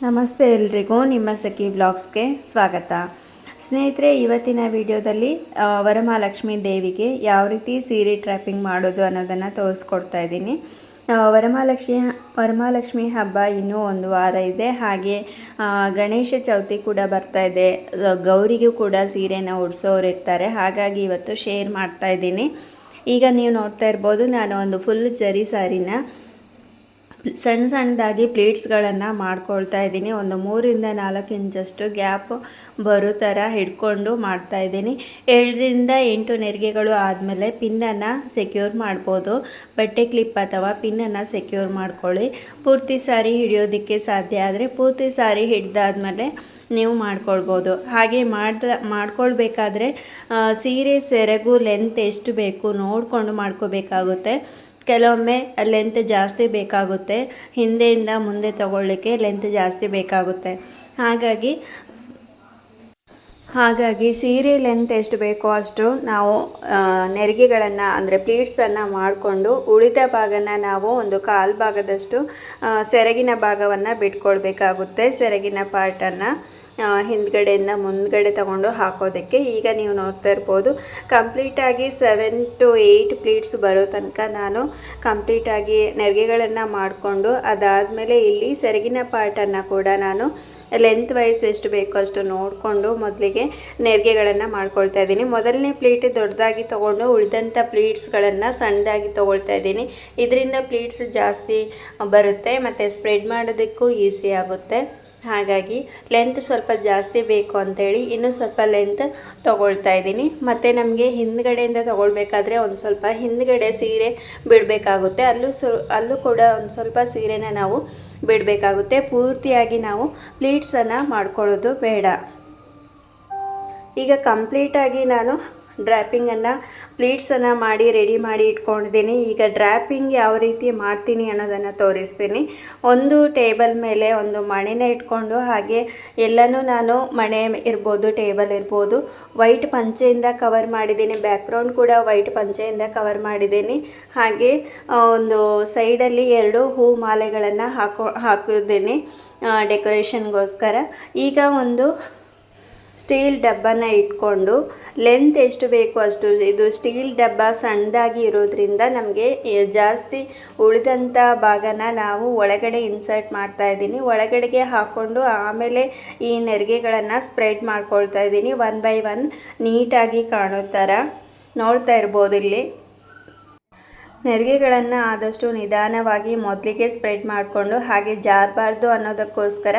ನಮಸ್ತೆ ಎಲ್ರಿಗೂ, ನಿಮ್ಮ ಸಖಿ ಬ್ಲಾಗ್ಸ್ಗೆ ಸ್ವಾಗತ. ಸ್ನೇಹಿತರೆ, ಇವತ್ತಿನ ವಿಡಿಯೋದಲ್ಲಿ ವರಮಹಾಲಕ್ಷ್ಮಿ ದೇವಿಗೆ ಯಾವ ರೀತಿ ಸೀರೆ ಟ್ರ್ಯಾಪಿಂಗ್ ಮಾಡೋದು ಅನ್ನೋದನ್ನು ತೋರಿಸ್ಕೊಡ್ತಾ ಇದ್ದೀನಿ. ವರಮಹಾಲಕ್ಷ್ಮಿ ಹಬ್ಬ ಇನ್ನೂ ಒಂದು ವಾರ ಇದೆ. ಹಾಗೆ ಗಣೇಶ ಚೌತಿ ಕೂಡ ಬರ್ತಾ ಇದೆ. ಗೌರಿಗೂ ಕೂಡ ಸೀರೆನ ಉಡಿಸೋರು ಇರ್ತಾರೆ. ಹಾಗಾಗಿ ಇವತ್ತು ಶೇರ್ ಮಾಡ್ತಾ ಇದ್ದೀನಿ. ಈಗ ನೀವು ನೋಡ್ತಾ ಇರ್ಬೋದು, ನಾನು ಒಂದು ಫುಲ್ ಜರಿ ಸಾರಿನ ಸಣ್ಣದಾಗಿ ಪ್ಲೇಟ್ಸ್ಗಳನ್ನು ಮಾಡ್ಕೊಳ್ತಾ ಇದ್ದೀನಿ. ಒಂದು 3-4 ಇಂಚಷ್ಟು ಗ್ಯಾಪ್ ಬರೋ ಥರ ಹಿಡ್ಕೊಂಡು ಮಾಡ್ತಾ ಇದ್ದೀನಿ. 7-8 ನೆರಿಗೆಗಳು ಆದಮೇಲೆ ಪಿನ್ನನ್ನು ಸೆಕ್ಯೂರ್ ಮಾಡ್ಬೋದು. ಬಟ್ಟೆ ಕ್ಲಿಪ್ ಅಥವಾ ಪಿನ್ನನ್ನು ಸೆಕ್ಯೂರ್ ಮಾಡ್ಕೊಳ್ಳಿ. ಪೂರ್ತಿ ಸಾರಿ ಹಿಡಿಯೋದಕ್ಕೆ ಸಾಧ್ಯ ಆದರೆ ಪೂರ್ತಿ ಸಾರಿ ಹಿಡ್ದಾದ್ಮೇಲೆ ನೀವು ಮಾಡ್ಕೊಳ್ಬೋದು. ಹಾಗೆ ಮಾಡ್ಕೊಳ್ಬೇಕಾದ್ರೆ ಸೀರೆ ಸೆರಗು ಲೆಂತ್ ಎಷ್ಟು ಬೇಕು ನೋಡಿಕೊಂಡು ಮಾಡ್ಕೋಬೇಕಾಗುತ್ತೆ. ಕೆಲವೊಮ್ಮೆ ಲೆಂತ್ ಜಾಸ್ತಿ ಬೇಕಾಗುತ್ತೆ, ಹಿಂದೆಯಿಂದ ಮುಂದೆ ತಗೊಳ್ಳಿಕ್ಕೆ ಲೆಂತ್ ಜಾಸ್ತಿ ಬೇಕಾಗುತ್ತೆ. ಹಾಗಾಗಿ ಸೀರೆ ಲೆಂತ್ ಎಷ್ಟು ಬೇಕೋ ಅಷ್ಟು ನಾವು ನೆರಿಗೆಗಳನ್ನು ಅಂದರೆ ಪ್ಲೀಟ್ಸನ್ನು ಮಾಡಿಕೊಂಡು ಉಳಿದ ಭಾಗನ ನಾವು ಒಂದು 1/4 ಭಾಗದಷ್ಟು ಸೆರಗಿನ ಭಾಗವನ್ನು ಬಿಟ್ಕೊಳ್ಬೇಕಾಗುತ್ತೆ. ಸೆರಗಿನ ಪಾರ್ಟನ್ನು ಹಿಂದ್ಗಡೆಯಿಂದ ಮುಂದ್ಗಡೆ ತಗೊಂಡು ಹಾಕೋದಕ್ಕೆ. ಈಗ ನೀವು ನೋಡ್ತಾ ಇರ್ಬೋದು, ಕಂಪ್ಲೀಟಾಗಿ 7 to 8 ಪ್ಲೀಟ್ಸ್ ಬರೋ ತನಕ ನಾನು ಕಂಪ್ಲೀಟಾಗಿ ನೆರಿಗೆಗಳನ್ನು ಮಾಡಿಕೊಂಡು ಅದಾದಮೇಲೆ ಇಲ್ಲಿ ಸೆರಗಿನ ಪಾರ್ಟನ್ನು ಕೂಡ ನಾನು ಲೆಂತ್ ವೈಸ್ ಎಷ್ಟು ಬೇಕೋ ಅಷ್ಟು ನೋಡಿಕೊಂಡು ಮೊದಲಿಗೆ ನೆರಿಗೆಗಳನ್ನು ಮಾಡ್ಕೊಳ್ತಾ ಇದ್ದೀನಿ. ಮೊದಲನೇ ಪ್ಲೀಟ್ ದೊಡ್ಡದಾಗಿ ತೊಗೊಂಡು ಉಳಿದಂಥ ಪ್ಲೀಟ್ಸ್ಗಳನ್ನು ಸಣ್ಣದಾಗಿ ತೊಗೊಳ್ತಾ ಇದ್ದೀನಿ. ಇದರಿಂದ ಪ್ಲೀಟ್ಸ್ ಜಾಸ್ತಿ ಬರುತ್ತೆ ಮತ್ತು ಸ್ಪ್ರೆಡ್ ಮಾಡೋದಕ್ಕೂ ಈಸಿ ಆಗುತ್ತೆ. ಹಾಗಾಗಿ ಲೆಂತ್ ಸ್ವಲ್ಪ ಜಾಸ್ತಿ ಬೇಕು ಅಂಥೇಳಿ ಇನ್ನೂ ಸ್ವಲ್ಪ ಲೆಂತ್ ತೊಗೊಳ್ತಾ ಇದ್ದೀನಿ. ಮತ್ತು ನಮಗೆ ಹಿಂದ್ಗಡೆಯಿಂದ ತೊಗೊಳ್ಬೇಕಾದ್ರೆ ಒಂದು ಸ್ವಲ್ಪ ಹಿಂದ್ಗಡೆ ಸೀರೆ ಬಿಡಬೇಕಾಗುತ್ತೆ. ಅಲ್ಲೂ ಕೂಡ ಒಂದು ಸ್ವಲ್ಪ ಸೀರೆನ ನಾವು ಬಿಡಬೇಕಾಗುತ್ತೆ. ಪೂರ್ತಿಯಾಗಿ ನಾವು ಪ್ಲೀಟ್ಸನ್ನು ಮಾಡ್ಕೊಳ್ಳೋದು ಬೇಡ. ಈಗ ಕಂಪ್ಲೀಟಾಗಿ ನಾನು ಡ್ರ್ಯಾಪಿಂಗನ್ನು ಪ್ಲೀಟ್ಸನ್ನು ರೆಡಿ ಮಾಡಿ ಇಟ್ಕೊಂಡಿದ್ದೀನಿ. ಈಗ ಡ್ರ್ಯಾಪಿಂಗ್ ಯಾವ ರೀತಿ ಮಾಡ್ತೀನಿ ಅನ್ನೋದನ್ನು ತೋರಿಸ್ತೀನಿ. ಒಂದು ಟೇಬಲ್ ಮೇಲೆ ಒಂದು ಮಣೆನ ಇಟ್ಕೊಂಡು, ಹಾಗೆ ಎಲ್ಲನೂ ನಾನು ಮಣೆ ಇರ್ಬೋದು, ಟೇಬಲ್ ಇರ್ಬೋದು, ವೈಟ್ ಪಂಚೆಯಿಂದ ಕವರ್ ಮಾಡಿದ್ದೀನಿ. ಬ್ಯಾಕ್ಗ್ರೌಂಡ್ ಕೂಡ ವೈಟ್ ಪಂಚೆಯಿಂದ ಕವರ್ ಮಾಡಿದ್ದೀನಿ. ಹಾಗೆ ಒಂದು ಸೈಡಲ್ಲಿ 2 ಹೂ ಮಾಲೆಗಳನ್ನು ಹಾಕಿದ್ದೀನಿ ಡೆಕೋರೇಷನ್ಗೋಸ್ಕರ. ಈಗ ಒಂದು ಸ್ಟೀಲ್ ಡಬ್ಬನ ಇಟ್ಕೊಂಡು ಲೆಂತ್ ಎಷ್ಟು ಬೇಕು ಅಷ್ಟು, ಇದು ಸ್ಟೀಲ್ ಡಬ್ಬ ಸಣ್ಣದಾಗಿ ಇರೋದ್ರಿಂದ ನಮಗೆ ಜಾಸ್ತಿ ಉಳಿದಂಥ ಭಾಗನ ನಾವು ಒಳಗಡೆ ಇನ್ಸರ್ಟ್ ಮಾಡ್ತಾ ಇದ್ದೀನಿ. ಒಳಗಡೆಗೆ ಹಾಕ್ಕೊಂಡು ಆಮೇಲೆ ಈ ನೆರಿಗೆಗಳನ್ನು ಸ್ಪ್ರೆಡ್ ಮಾಡ್ಕೊಳ್ತಾ ಇದ್ದೀನಿ. 1 by 1 ನೀಟಾಗಿ ಕಾಣೋ ಥರ ನೋಡ್ತಾ ಇರ್ಬೋದು. ಇಲ್ಲಿ ನೆರಿಗೆಗಳನ್ನು ಆದಷ್ಟು ನಿಧಾನವಾಗಿ ಮೊದಲಿಗೆ ಸ್ಪ್ರೆಡ್ ಮಾಡಿಕೊಂಡು, ಹಾಗೆ ಜಾರಬಾರ್ದು ಅನ್ನೋದಕ್ಕೋಸ್ಕರ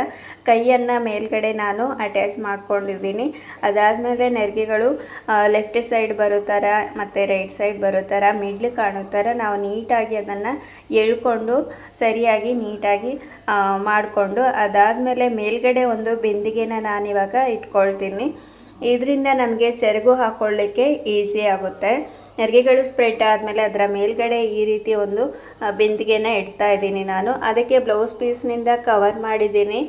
ಕೈಯನ್ನು ಮೇಲ್ಗಡೆ ನಾನು ಅಟ್ಯಾಚ್ ಮಾಡ್ಕೊಂಡಿದ್ದೀನಿ. ಅದಾದಮೇಲೆ ನೆರಿಗೆಗಳು ಲೆಫ್ಟ್ ಸೈಡ್ ಬರೋ ಥರ ಮತ್ತು ರೈಟ್ ಸೈಡ್ ಬರೋ ಥರ ಮಿಡ್ಲ್ ಕಾಣೋ ಥರ ನಾವು ನೀಟಾಗಿ ಅದನ್ನು ಎಳ್ಕೊಂಡು ಸರಿಯಾಗಿ ನೀಟಾಗಿ ಮಾಡಿಕೊಂಡು, ಅದಾದಮೇಲೆ ಮೇಲ್ಗಡೆ ಒಂದು ಬಿಂದಿಗೆನ ನಾನಿವಾಗ ಇಟ್ಕೊಳ್ತೀನಿ. ಇದರಿಂದ ನಮಗೆ ಸೆರಗು ಹಾಕ್ಕೊಳ್ಳಿಕ್ಕೆ ಈಸಿ ಆಗುತ್ತೆ. ನೆರಿಗೆಗಳು ಸ್ಪ್ರೆಡ್ ಆದಮೇಲೆ ಅದರ ಮೇಲ್ಗಡೆ ಈ ರೀತಿ ಒಂದು ಬಿಂದಿಗೆನ ಇಡ್ತಾ ಇದ್ದೀನಿ ನಾನು. ಅದಕ್ಕೆ ಬ್ಲೌಸ್ ಪೀಸ್ನಿಂದ ಕವರ್ ಮಾಡಿದ್ದೀನಿ.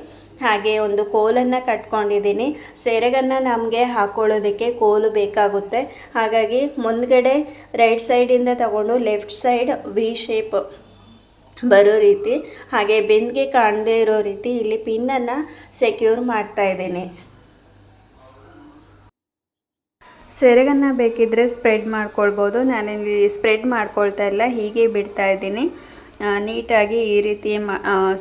ಹಾಗೆ ಒಂದು ಕೋಲನ್ನು ಕಟ್ಕೊಂಡಿದ್ದೀನಿ. ಸೆರಗನ್ನು ನಮಗೆ ಹಾಕ್ಕೊಳ್ಳೋದಕ್ಕೆ ಕೋಲು ಬೇಕಾಗುತ್ತೆ. ಹಾಗಾಗಿ ಮುಂದ್ಗಡೆ ರೈಟ್ ಸೈಡಿಂದ ತಗೊಂಡು ಲೆಫ್ಟ್ ಸೈಡ್ ವಿ ಶೇಪ್ ಬರೋ ರೀತಿ, ಹಾಗೆ ಬಿಂದಿಗೆ ಕಾಣದೇ ಇರೋ ರೀತಿ ಇಲ್ಲಿ ಪಿನ್ನನ್ನು ಸೆಕ್ಯೂರ್ ಮಾಡ್ತಾ ಇದ್ದೀನಿ. ಸೆರಗನ್ನು ಬೇಕಿದ್ದರೆ ಸ್ಪ್ರೆಡ್ ಮಾಡ್ಕೊಳ್ಬೋದು. ನಾನಿಲ್ಲಿ ಸ್ಪ್ರೆಡ್ ಮಾಡ್ಕೊಳ್ತಾ ಇಲ್ಲ, ಹೀಗೆ ಬಿಡ್ತಾ ಇದ್ದೀನಿ. ನೀಟಾಗಿ ಈ ರೀತಿ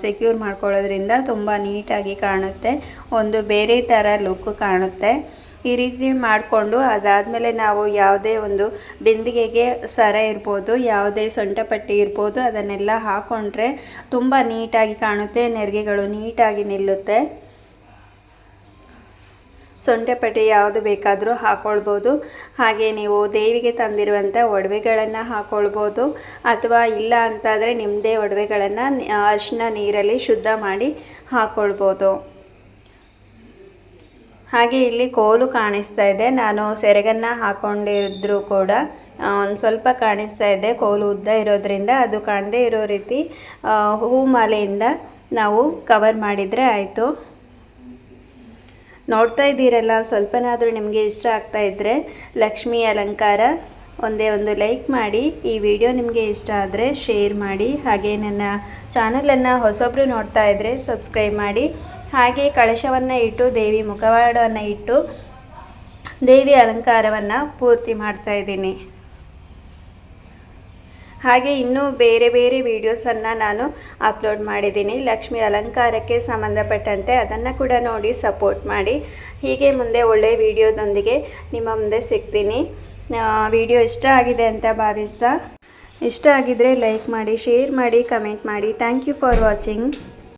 ಸೆಕ್ಯೂರ್ ಮಾಡ್ಕೊಳ್ಳೋದ್ರಿಂದ ತುಂಬ ನೀಟಾಗಿ ಕಾಣುತ್ತೆ, ಒಂದು ಬೇರೆ ಥರ ಲುಕ್ ಕಾಣುತ್ತೆ. ಈ ರೀತಿ ಮಾಡಿಕೊಂಡು ಅದಾದಮೇಲೆ ನಾವು ಯಾವುದೇ ಒಂದು ಬಿಂದಿಗೆಗೆ ಸರ ಇರ್ಬೋದು, ಯಾವುದೇ ಸೊಂಟಪಟ್ಟಿ ಇರ್ಬೋದು, ಅದನ್ನೆಲ್ಲ ಹಾಕ್ಕೊಂಡ್ರೆ ತುಂಬ ನೀಟಾಗಿ ಕಾಣುತ್ತೆ. ನೆರಿಗೆಗಳು ನೀಟಾಗಿ ನಿಲ್ಲುತ್ತೆ. ಸೊಂಟಪಟ್ಟಿ ಯಾವುದು ಬೇಕಾದರೂ ಹಾಕ್ಕೊಳ್ಬೋದು. ಹಾಗೆ ನೀವು ದೇವಿಗೆ ತಂದಿರುವಂಥ ಒಡವೆಗಳನ್ನು ಹಾಕ್ಕೊಳ್ಬೋದು, ಅಥವಾ ಇಲ್ಲ ಅಂತಾದರೆ ನಿಮ್ಮದೇ ಒಡವೆಗಳನ್ನು ಅರಿಶಿನ ನೀರಲ್ಲಿ ಶುದ್ಧ ಮಾಡಿ ಹಾಕ್ಕೊಳ್ಬೋದು. ಹಾಗೆ ಇಲ್ಲಿ ಕೋಲು ಕಾಣಿಸ್ತಾ ಇದೆ. ನಾನು ಸೆರಗನ್ನು ಹಾಕ್ಕೊಂಡಿದ್ರು ಕೂಡ ಒಂದು ಸ್ವಲ್ಪ ಕಾಣಿಸ್ತಾ ಇದೆ. ಕೋಲು ಉದ್ದ ಇರೋದ್ರಿಂದ ಅದು ಕಾಣದೇ ಇರೋ ರೀತಿ ಹೂ ಮಾಲೆಯಿಂದ ನಾವು ಕವರ್ ಮಾಡಿದರೆ ಆಯಿತು. ನೋಡ್ತಾ ಇದ್ದೀರಲ್ಲ, ಸ್ವಲ್ಪನಾದರೂ ನಿಮಗೆ ಇಷ್ಟ ಆಗ್ತಾ ಇದ್ದರೆ ಲಕ್ಷ್ಮೀ ಅಲಂಕಾರ ಒಂದೇ ಒಂದು ಲೈಕ್ ಮಾಡಿ. ಈ ವಿಡಿಯೋ ನಿಮಗೆ ಇಷ್ಟ ಆದರೆ ಶೇರ್ ಮಾಡಿ. ಹಾಗೆ ನನ್ನ ಚಾನಲನ್ನು ಹೊಸೊಬ್ಬರು ನೋಡ್ತಾ ಇದ್ದರೆ ಸಬ್ಸ್ಕ್ರೈಬ್ ಮಾಡಿ. ಹಾಗೆ ಕಳಶವನ್ನು ಇಟ್ಟು ದೇವಿ ಮುಖವಾಡವನ್ನು ಇಟ್ಟು ದೇವಿ ಅಲಂಕಾರವನ್ನು ಪೂರ್ತಿ ಮಾಡ್ತಾ ಇದ್ದೀನಿ. ಹಾಗೆ ಇನ್ನೂ ಬೇರೆ ಬೇರೆ ವೀಡಿಯೋಸನ್ನು ನಾನು ಅಪ್ಲೋಡ್ ಮಾಡಿದ್ದೀನಿ ಲಕ್ಷ್ಮಿ ಅಲಂಕಾರಕ್ಕೆ ಸಂಬಂಧಪಟ್ಟಂತೆ, ಅದನ್ನು ಕೂಡ ನೋಡಿ ಸಪೋರ್ಟ್ ಮಾಡಿ. ಹೀಗೆ ಮುಂದೆ ಒಳ್ಳೆಯ ವಿಡಿಯೋದೊಂದಿಗೆ ನಿಮ್ಮ ಮುಂದೆ ಸಿಗ್ತೀನಿ. ವಿಡಿಯೋ ಇಷ್ಟ ಆಗಿದೆ ಅಂತ ಭಾವಿಸ್ತಾ, ಇಷ್ಟ ಆಗಿದರೆ ಲೈಕ್ ಮಾಡಿ, ಶೇರ್ ಮಾಡಿ, ಕಮೆಂಟ್ ಮಾಡಿ. Thank you for watching.